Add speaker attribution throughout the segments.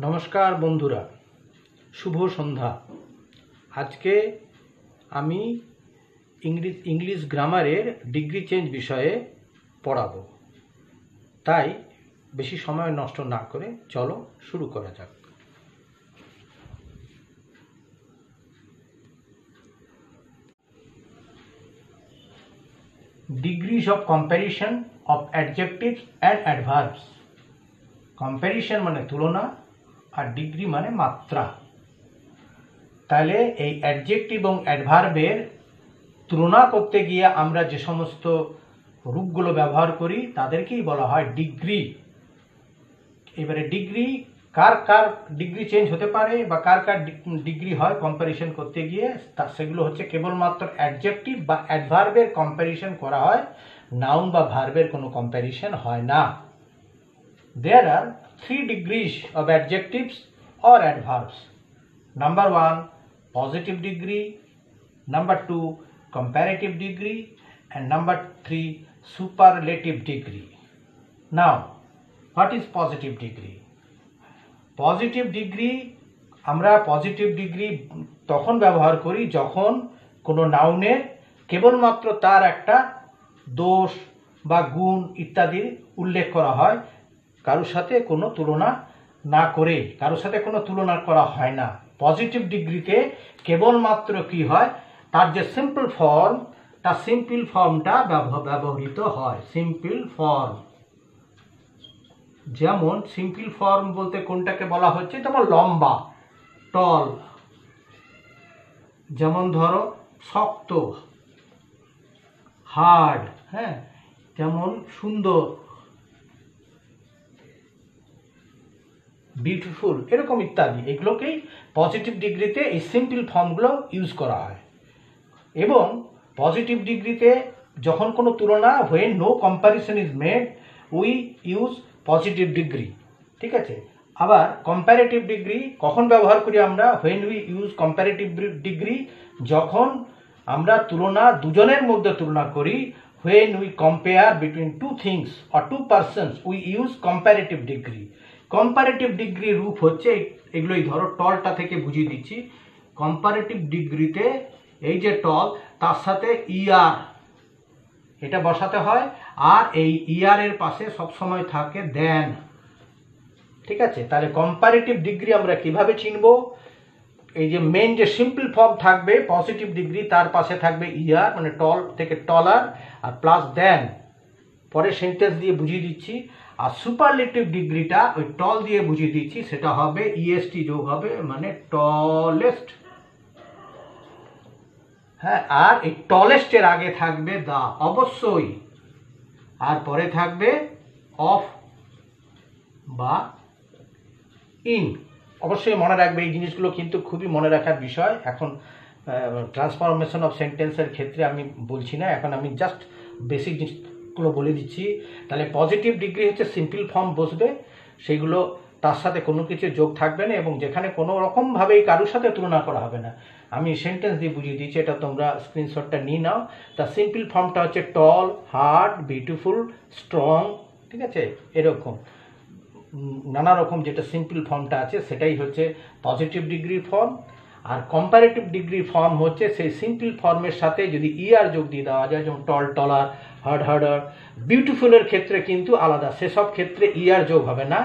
Speaker 1: নমস্কার বন্ধুরা, শুভ সন্ধ্যা। আজকে আমি ইংলিশ গ্রামারের ডিগ্রি চেঞ্জ বিষয়ে পড়াবো, তাই বেশি সময় নষ্ট না করে চলো শুরু করা যাক। Degrees of comparison of adjectives and adverbs. Comparison মানে তুলনা, আর ডিগ্রি মানে মাত্রা। তাহলে এই অ্যাডজেক্টিভ এবং অ্যাডভার্বের তুলনা করতে গিয়ে আমরা যে সমস্ত রূপগুলো ব্যবহার করি তাদেরকেই বলা হয় ডিগ্রি। এবারে ডিগ্রি কার কার ডিগ্রি চেঞ্জ হতে পারে বা কার কার ডিগ্রি হয় কম্প্যারিজন করতে গিয়ে, সেগুলো হচ্ছে কেবলমাত্র অ্যাডজেক্টিভ বা অ্যাডভার্বের কম্প্যারিজন করা হয়, নাউন বা ভার্বের কোনো কম্প্যারিজন হয় না। There are 3 degrees of adjectives or adverbs. Number 1, positive degree. Number 2, comparative degree. And number 3, superlative degree. Now, what is positive degree? Positive degree, আমরা পজিটিভ ডিগ্রি তখন ব্যবহার করি যখন কোনো নাউনের কেবলমাত্র তার একটা দোষ বা গুণ ইত্যাদির উল্লেখ করা হয়, কারোর সাথে কোনো তুলনা না করে। কারোর সাথে কোনো তুলনা করা হয় না। পজিটিভ ডিগ্রিতে কেবলমাত্র কি হয়, তার যে সিম্পল ফর্ম, তার সিম্পল ফর্মটা ব্যবহৃত হয়। সিম্পল ফর্ম, যেমন সিম্পল ফর্ম বলতে কোনটাকে বলা হচ্ছে, যেমন লম্বা, টল, যেমন ধরো শক্ত, হার্ড, হ্যাঁ, যেমন সুন্দর, বিউটিফুল, এরকম ইত্যাদি। এগুলোকেই পজিটিভ ডিগ্রিতে এই সিম্পল ফর্মগুলো ইউজ করা হয়। এবং পজিটিভ ডিগ্রিতে যখন কোনো তুলনা, when no comparison is made, we use positive degree, ঠিক আছে। আবার কম্প্যারেটিভ ডিগ্রি কখন ব্যবহার করি আমরা, when we use comparative degree, যখন আমরা তুলনা দুজনের মধ্যে তুলনা করি, when we compare between two things or two persons, we use comparative degree. Comparative degree রূপ হচ্ছে এগুলোই। ধরো টলটা থেকে বুঝিয়ে দিচ্ছি। কম্পারেটিভ ডিগ্রিতে এই যে টল, তার সাথে ইয়ার এটা বসাতে হয়, আর এই ইয়ারের পাশে সবসময় থাকে দেন, ঠিক আছে। তাহলে কম্পারেটিভ ডিগ্রি আমরা কিভাবে চিনব, এই যে মেন যে সিম্পল ফর্ম থাকবে পজিটিভ ডিগ্রি, তার পাশে থাকবে ইয়ার মানে টল থেকে টলার, আর প্লাস দেন, পরে সেন্টেন্স দিয়ে বুঝিয়ে দিচ্ছি। আর সুপারলেটিভ ডিগ্রিটা ওই টল দিয়ে বুঝিয়ে দিচ্ছি, সেটা হবে ইএসটি যোগ হবে, মানে টলেস্ট, হ্যাঁ। আর এই টলেস্টের আগে থাকবে দা অবশ্যই, আর পরে থাকবে অফ বা ইন। অবশ্যই মনে রাখবে এই জিনিসগুলো, কিন্তু খুবই মনে রাখার বিষয়। এখন ট্রান্সফরমেশন অফ সেন্টেন্সের ক্ষেত্রে আমি বলছি না, এখন আমি জাস্ট বেসিক জিনিসগুলো বলে দিচ্ছি। তাহলে পজিটিভ ডিগ্রি হচ্ছে সিম্পল ফর্ম বসবে, সেইগুলো তার সাথে কোনো কিছু যোগ থাকবে না, এবং যেখানে কোনো রকমভাবেই কারোর সাথে তুলনা করা হবে না। আমি সেন্টেন্স দিয়ে বুঝিয়ে দিচ্ছি, এটা তোমরা স্ক্রিনশটটা নিয়ে নাও। তার সিম্পল ফর্মটা হচ্ছে টল, হার্ড, বিউটিফুল, স্ট্রং, ঠিক আছে। এরকম নানা রকম যেটা সিম্পল ফর্মটা আছে সেটাই হচ্ছে পজিটিভ ডিগ্রির ফর্ম। আর কম্পারেটিভ ডিগ্রির ফর্ম হচ্ছে সেই সিম্পল ফর্মের সাথে যদি ইয়ার যোগ দিয়ে দেওয়া যায়, যেমন টল, টলার, হার্ড, হার্ডার। বিউটিফুলের ক্ষেত্রে কিন্তু আলাদা, সেসব ক্ষেত্রে ইয়ার যোগ হবে না,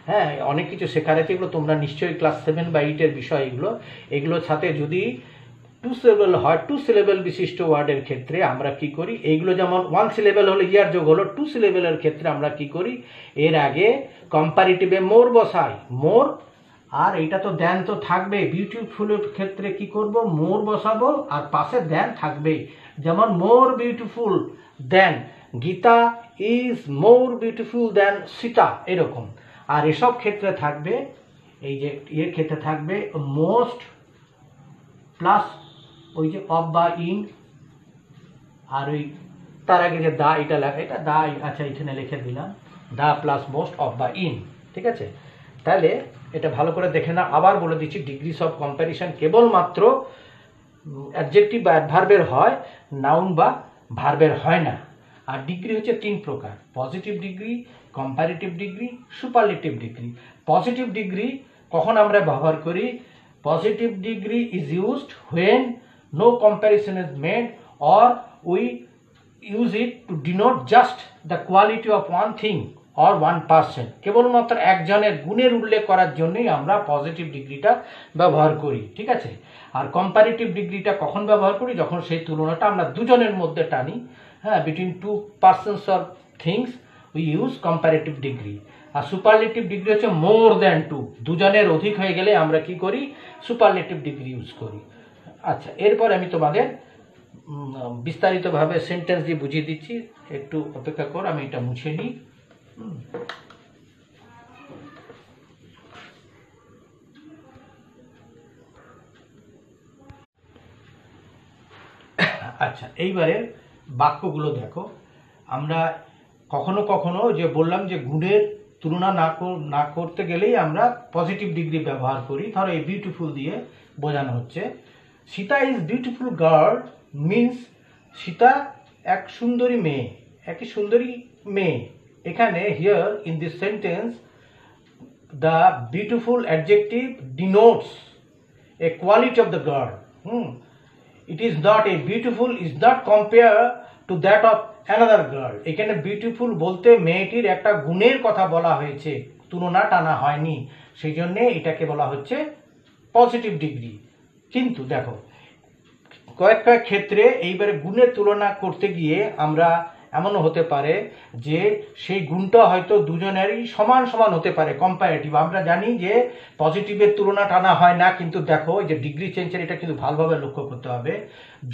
Speaker 1: হ্যাঁ। অনেক কিছু শেখার আছে, এগুলো তোমরা নিশ্চয়ই ক্লাস 7 বা 8-এর বিষয় এগুলো। এগুলোর সাথে যদি 2 সিলেবল হয়, 2 সিলেবল বিশিষ্ট ওয়ার্ডের ক্ষেত্রে আমরা কি করি, এইগুলো যেমন 1 সিলেবল হলে ইয়ার যোগ হলো, 2 সিলেবলের ক্ষেত্রে আমরা কি করি, এর আগে কম্পারেটিভে মোর বসাই, মোর, আর এইটা তো দেন তো থাকবে। বিউটিফুলের ক্ষেত্রে কি করব, মোর বসাবো আর পাশে দেন থাকবে, যেমন more beautiful then Gita is more beautiful দেন সীতা, এরকম। আর এসব ক্ষেত্রে থাকবে, এই যে এর ক্ষেত্রে থাকবে মোস্ট প্লাস ওই যে অফ বা ইন, আর ওই তার আগে যে দা, এটা লেখা, এটা দা, আচ্ছা এখানে লিখে দিলাম, দা প্লাস মোস্ট অফ বা ইন, ঠিক আছে। তাহলে এটা ভালো করে দেখে না, আবার বলে দিচ্ছি, ডিগ্রিস অফ কম্প্যারিজন কেবলমাত্র অ্যাডজেক্টিভ বা অ্যাডভার্বের হয়, নাউন বা ভার্বের হয় না। আর ডিগ্রি হচ্ছে 3 প্রকার: positive degree, comparative degree, superlative degree. Positive degree কখন আমরা ব্যবহার করি? Positive degree is used when no comparison is made or we use it to denote just the quality of one thing or one person. কেবলমাত্র একজনের গুণের উল্লেখ করার জন্যই আমরা পজিটিভ ডিগ্রিটা ব্যবহার করি, ঠিক আছে। আর কম্পারেটিভ ডিগ্রিটা কখন ব্যবহার করি? যখন সেই তুলনাটা আমরা দুজনের মধ্যে টানি, হ্যাঁ, between two persons or things we use comparative degree. আর সুপারলেটিভ ডিগ্রি হচ্ছে মোর দ্যান টু, দুজনের অধিক হয়ে গেলে আমরা কি করি? সুপারলেটিভ ডিগ্রি ইউজ করি। আচ্ছা, এরপর আমি তোমাদের বিস্তারিতভাবে সেন্টেন্স দিয়ে বুঝিয়ে দিচ্ছি, একটু অপেক্ষা কর, আমি এটা মুছে নিই। আচ্ছা, এইবারে বাক্যগুলো দেখো। আমরা কখনো কখনো যে বললাম যে গুণের তুলনা না করতে গেলেই আমরা পজিটিভ ডিগ্রি ব্যবহার করি। ধরো এই বিউটিফুল দিয়ে বোঝানো হচ্ছে Sita is beautiful girl means Sita এক সুন্দরী মেয়ে, একই সুন্দরী মেয়ে। এখানে here in this sentence the beautiful adjective denotes A quality of the girl. It is not a beautiful is not compare to that of another girl. এখানে বিউটিফুল বলতে মেয়েটির একটা গুণের কথা বলা হয়েছে, তুলনা টানা হয়নি, সেই জন্যে এটাকে বলা হচ্ছে পজিটিভ ডিগ্রি। কিন্তু দেখো কয়েক ক্ষেত্রে এইবারে গুণের তুলনা করতে গিয়ে আমরা এমনও হতে পারে যে সেই গুণটা হয়তো দুজনেরই সমান সমান হতে পারে, কম্পারেটিভ। আমরা জানি যে পজিটিভের তুলনা টানা হয় না, কিন্তু দেখো যে ডিগ্রি চেঞ্জের এটা কিন্তু ভালোভাবে লক্ষ্য করতে হবে।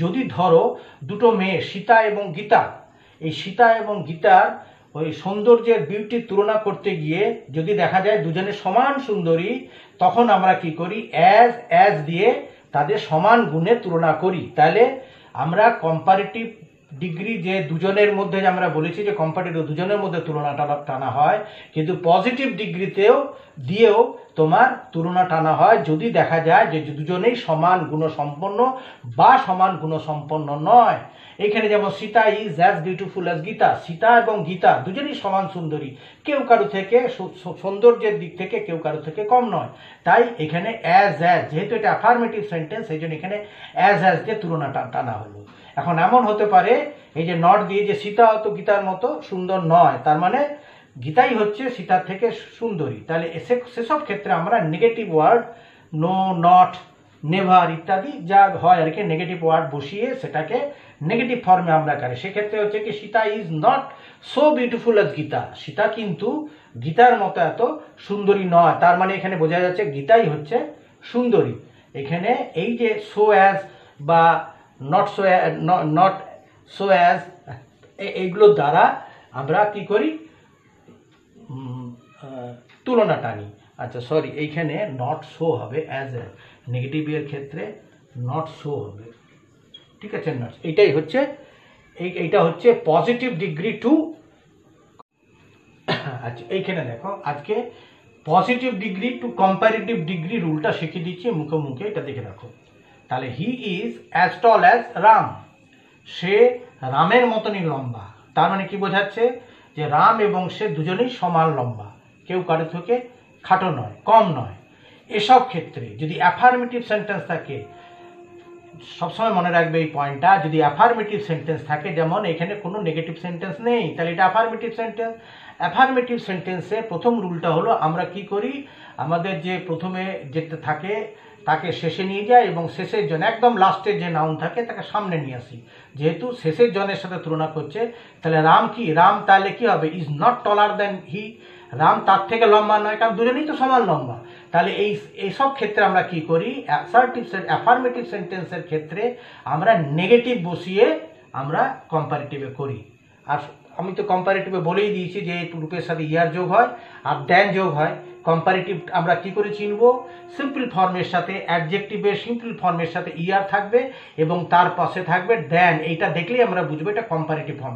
Speaker 1: যদি ধরো দুটো মেয়ে সীতা এবং গীতা, এই সীতা এবং গীতার ওই সৌন্দর্যের বিউটির তুলনা করতে গিয়ে যদি দেখা যায় দুজনে সমান সুন্দরী, তখন আমরা কি করি? অ্যাজ দিয়ে তাদের সমান গুণের তুলনা করি। তাহলে আমরা কম্পারেটিভ ডিগ্রি যে দুজনের মধ্যে আমরা বলেছি যে কম্পারেটিভ দুজনের মধ্যে তুলনা টানা হয়, কিন্তু পজিটিভ ডিগ্রিতেও দিয়েও তোমার তুলনা টানা হয় যদি দেখা যায় যে দুজনেই সমান গুণসম্পন্ন বা সমান গুণসম্পন্ন নয়। এখানে যেমন Sita is as beautiful as Gita, Sita এবং গীতা দুজনেই সমান সুন্দরী, কেউ কারো থেকে সৌন্দর্যের দিক থেকে কেউ কারো থেকে কম নয়। তাই এখানে অ্যাজ যেহেতু এটা অ্যাফার্মেটিভ সেন্টেন্স, সেই জন্য এখানে অ্যাজ দিয়ে তুলনা টানা হলো। এখন এমন হতে পারে এই যে নট দিয়ে যে সীতা হয়তো গীতার মতো সুন্দর নয়, তার মানে গীতাই হচ্ছে সীতার থেকে সুন্দরী। তাহলে সেসব ক্ষেত্রে আমরা negative word no, not, never ইত্যাদি যা হয় আর কি, নেগেটিভ ওয়ার্ড বসিয়ে সেটাকে নেগেটিভ ফর্মে আমরা করি। সেক্ষেত্রে হচ্ছে কি Sita is not so beautiful as Gita, Sita কিন্তু গীতার মতো এত সুন্দরী নয়, তার মানে এখানে বোঝা যাচ্ছে গীতাই হচ্ছে সুন্দরী। এখানে এই যে সো অ্যাজ বা নট সো অ্যাজ এইগুলোর দ্বারা আমরা কি করি? তুলনা টানি। আচ্ছা সরি, এইখানে নট সো হবে, অ্যাজ নেগেটিভ এর ক্ষেত্রে নট সো হবে, ঠিক আছে না? এইটা হচ্ছে পজিটিভ ডিগ্রি টু। আচ্ছা এইখানে দেখো আজকে positive degree to comparative degree রুলটা শিখিয়ে দিচ্ছি মুখে মুখে, এটা দেখে রাখো। তাহলে he is as tall as Ram, সে রামের মতনই লম্বা। তার মানে কি বোঝাচ্ছে? যে রাম এবং সে দুজনেই সমান লম্বা, কেউ কারো থেকে খাটো নয়, কম নয়। এসব ক্ষেত্রে যদি অ্যাফার্মেটিভ সেন্টেন্স থাকে, সবসময় মনে রাখবে এই পয়েন্টটা, যদি অ্যাফার্মেটিভ সেন্টেন্স থাকে, যেমন এখানে কোনো নেগেটিভ সেন্টেন্স নেই, তাহলে এটা অ্যাফার্মেটিভ সেন্টেন্স। অ্যাফার্মেটিভ সেন্টেন্সে প্রথম রুলটা হলো আমরা কি করি? আমাদের যে প্রথমে যেতে থাকে তাকে শেষে নিয়ে যাই এবং শেষের জন একদম লাস্টের যে নাউন থাকে তাকে সামনে নিয়ে আসি। যেহেতু শেষের জনের সাথে তুলনা করছে, তাহলে রাম কি? রাম তাহলে কি হবে? ইজ নট টলার দেন হি, রাম তার থেকে লম্বা নয়, কারণ দুজনেই তো সমান লম্বা। তাহলে এইসব ক্ষেত্রে আমরা কি করি? অ্যাফার্মেটিভ সেন্টেন্সের ক্ষেত্রে আমরা নেগেটিভ বসিয়ে আমরা কম্পারেটিভে করি। আর আমি তো কম্পারেটিভে বলেই দিয়েছি যে রূপের সাথে ইয়ার যোগ হয় আর দেন যোগ হয়। কম্পারেটিভ আমরা কি করে চিনব? সিম্পল ফর্মের সাথে, অ্যাডজেক্টিভের সিম্পল ফর্মের সাথে ইয়ার থাকবে এবং তার পাশে থাকবে দেন। এইটা দেখলেই আমরা বুঝবো এটা কম্পারেটিভ ফর্ম।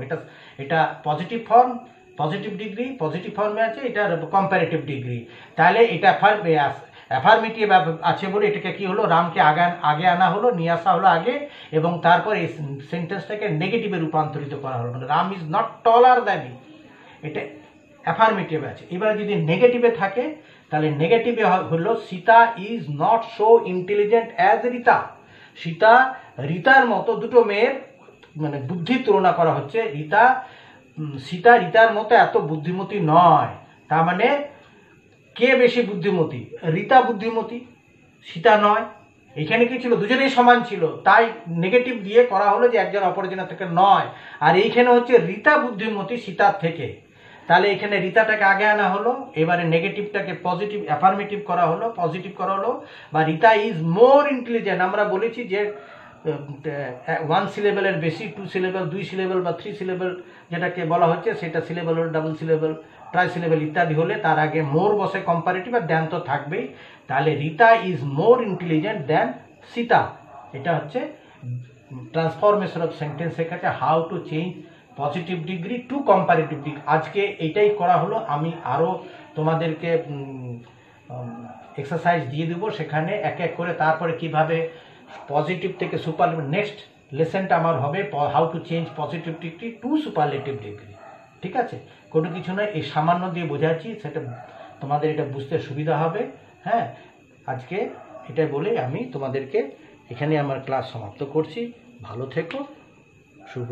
Speaker 1: এটা positive form, positive degree positive ফর্মে আছে, এটা কম্পারেটিভ ডিগ্রি। তাহলে এটা অ্যাফার্মেটিভ আছে বলে এটাকে কি হলো? রামকে আগে আনা হলো, নিয়ে আসা হলো আগে, এবং তারপর এই সেন্টেন্সটাকে নেগেটিভে রূপান্তরিত করা হলো। Ram is not taller than he, এটা অ্যাফার্মেটিভ আছে। এবারে যদি নেগেটিভে থাকে তাহলে নেগেটিভে হলো Sita is not so intelligent as Rita. রীতার মতো, দুটো মেয়ের মানে বুদ্ধির তুলনা করা হচ্ছে। সীতা রীতার মতো এত বুদ্ধিমতী নয়। তার মানে কে বেশি বুদ্ধিমতী? রীতা বুদ্ধিমতী, সীতা নয়। এখানে কি ছিল? দুজনেই সমান ছিল, তাই নেগেটিভ দিয়ে করা হলো যে একজন অপরজনের থেকে নয়। আর এইখানে হচ্ছে রীতা বুদ্ধিমতী সীতার থেকে, তাহলে এখানে রীতাটাকে আগে আনা হলো। এবারে নেগেটিভটাকে পজিটিভ অ্যাফার্মেটিভ করা হলো, পজিটিভ করা হলো। বা রীতা ইজ মোর ইন্টেলিজেন্ট, আমরা বলেছি যে 1 সিলেবলের বেশি, 2 সিলেবল, 2 সিলেবল বা 3 সিলেবল যেটাকে বলা হচ্ছে সেটা syllable, double syllable, try syllable ইত্যাদি হলে তার আগে মোর বসে, কম্পারেটিভ, আর দ্যান তো থাকবেই। তাহলে Rita is more intelligent than Sita. এটা হচ্ছে ট্রান্সফরমেশন অফ সেন্টেন্স শেখাচ্ছে, how to change positive degree to comparative degree. আজকে এটাই করা হলো। আমি আরও তোমাদেরকে এক্সারসাইজ দিয়ে দেবো, সেখানে এক এক করে তারপরে কিভাবে পজিটিভ থেকে সুপারলেটিভ, নেক্সট লেসনটা আমার হবে how to change positive degree two superlative degree. ঠিক আছে, কোনো কিছু নয়, এই সামান্য দিয়ে বোঝাচ্ছি, সেটা তোমাদের এটা বুঝতে সুবিধা হবে। হ্যাঁ, আজকে এটা বলে আমি তোমাদেরকে এখানে আমার ক্লাস সমাপ্ত করছি। ভালো থেকো, শুভ